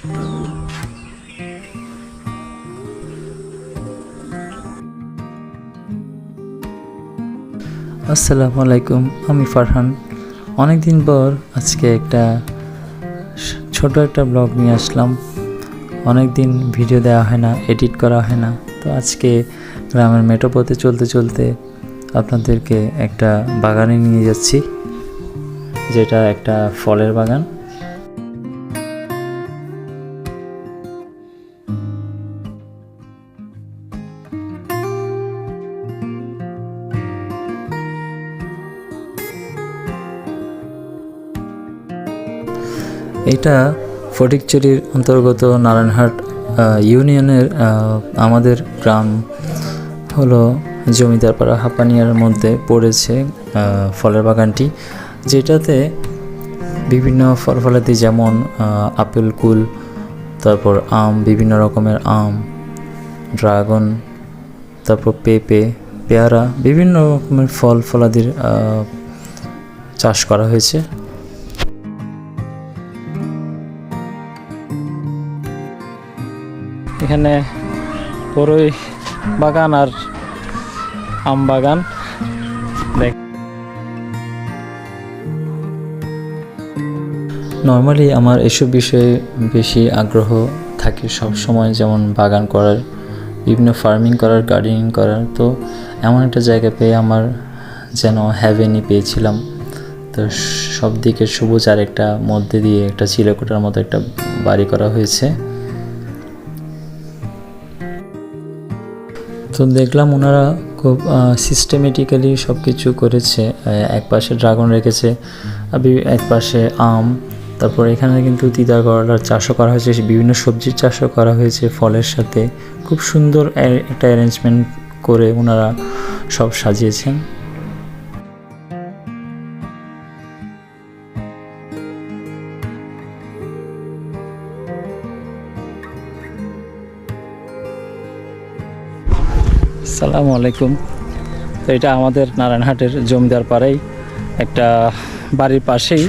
আসসালামু আলাইকুম, আমি ফারহান। অনেক দিন পর আজকে একটা ছোট একটা ব্লগ নিয়ে আসলাম। অনেক দিন ভিডিও দেওয়া হয় না, এডিট করা হয় না। তো আজকে গ্রামের মেঠো পথে চলতে চলতে আপনাদেরকে একটা বাগানে নিয়ে যাচ্ছি, যেটা একটা ফলের বাগান। এটা ফটিকছড়ির অন্তর্গত নারায়ণহাট ইউনিয়নের আমাদের গ্রাম হলো জমিদারপাড়া হাপানিয়ার মধ্যে পড়েছে ফলের বাগানটি, যেটাতে বিভিন্ন ফলাদি যেমন আপেল, কুল, তারপর আম, বিভিন্ন রকমের আম, ড্রাগন, তারপর পেঁপে, পেয়ারা, বিভিন্ন রকমের ফলাদির চাষ করা হয়েছে। এখানে বড়ই বাগান আর আম বাগান। নর্মালি আমার এসব বিষয়ে বেশি আগ্রহ থাকে সব সময়, যেমন বাগান করার, বিভিন্ন ফার্মিং করার, গার্ডেনিং করার। তো এমন একটা জায়গা পেয়ে আমার যেন হ্যাভেনই পেয়েছিলাম। তো সব দিকে সবুজ আর একটা মধ্যে দিয়ে একটা চিলেকোঠার মতো একটা বাড়ি করা হয়েছে। তো দেখলাম ওনারা খুব সিস্টেমেটিক্যালি সব কিছু করেছে। এক পাশে ড্রাগন রেখেছে, এক পাশে আম, তারপর এখানে কিন্তু তিতা করলার চাষও করা হয়েছে, বিভিন্ন সবজির চাষও করা হয়েছে ফলের সাথে। খুব সুন্দর একটা অ্যারেঞ্জমেন্ট করে ওনারা সব সাজিয়েছেন। আসসালামু আলাইকুম। তো এটা আমাদের নারায়ণহাটের জমিদার পাড়ায় একটা বাড়ির পাশেই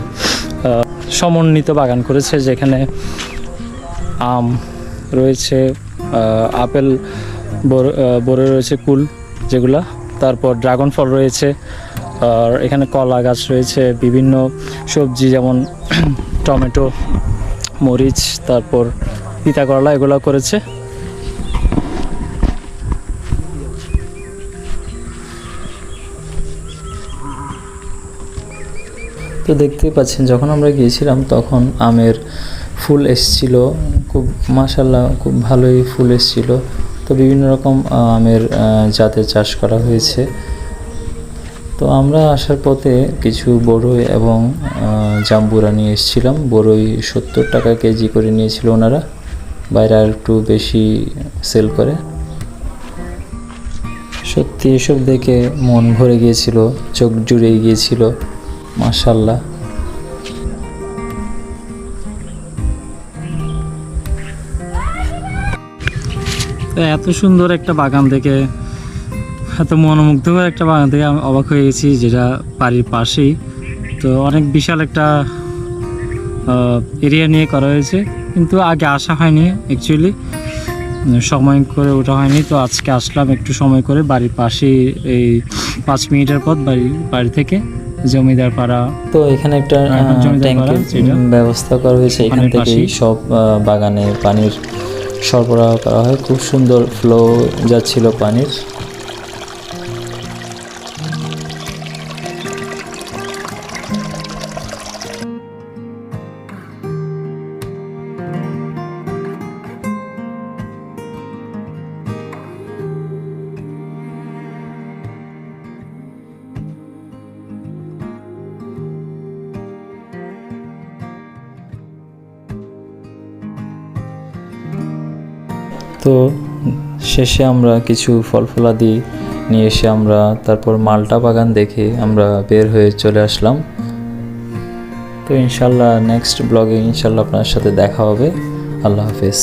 সমন্বিত বাগান করেছে, যেখানে আম রয়েছে, আপেল, বড়ই রয়েছে, কুল যেগুলা, তারপর ড্রাগন ফল রয়েছে, আর এখানে কলা গাছ রয়েছে, বিভিন্ন সবজি যেমন টমেটো, মরিচ, তারপর তিতা করলা, এগুলো করেছে। তো দেখতেই পাচ্ছেন, যখন আমরা গিয়েছিলাম তখন আমের ফুল এসছিল, খুব মাশাআল্লাহ খুব ভালোই ফুল এসছিল। তো বিভিন্ন রকম আমের জাতের চাষ করা হয়েছে। তো আমরা আসার পথে কিছু বড়ই এবং জাম্বুরা নিয়ে এসেছিলাম। বড়ই 70 টাকা কেজি করে নিয়েছিল ওনারা, বাইরে আর একটু বেশি সেল করে। সত্যি এসব দেখে মন ভরে গিয়েছিল, চোখ জুড়ে গিয়েছিল, মাশাআল্লাহ। এত সুন্দর একটা বাগান দেখে, এত মনোমুগ্ধকর একটা বাগান থেকে আমি অবাক হয়ে গেছি, যেটা বাড়ির পাশেই। তো অনেক বিশাল একটা এরিয়া নিয়ে করা হয়েছে, কিন্তু আগে আসা হয়নি, অ্যাকচুয়ালি সময় করে ওঠা হয়নি। তো আজকে আসলাম একটু সময় করে, বাড়ির পাশেই, এই 5 মিনিটের পথ বাড়ি থেকে জমিদার পাড়া। তো এখানে একটা ট্যাঙ্কের ব্যবস্থা করা হয়েছে, এখান থেকেই সব বাগানে পানির সরবরাহ করা হয়। খুব সুন্দর ফ্লো যাচ্ছিল পানির। তো শেষে আমরা কিছু ফলাদি নিয়ে এসে আমরা তারপর মালটা বাগান দেখে আমরা বের হয়ে চলে আসলাম। তো ইনশাল্লাহ নেক্সট ব্লগে ইনশাল্লাহ আপনার সাথে দেখা হবে। আল্লাহ হাফেজ।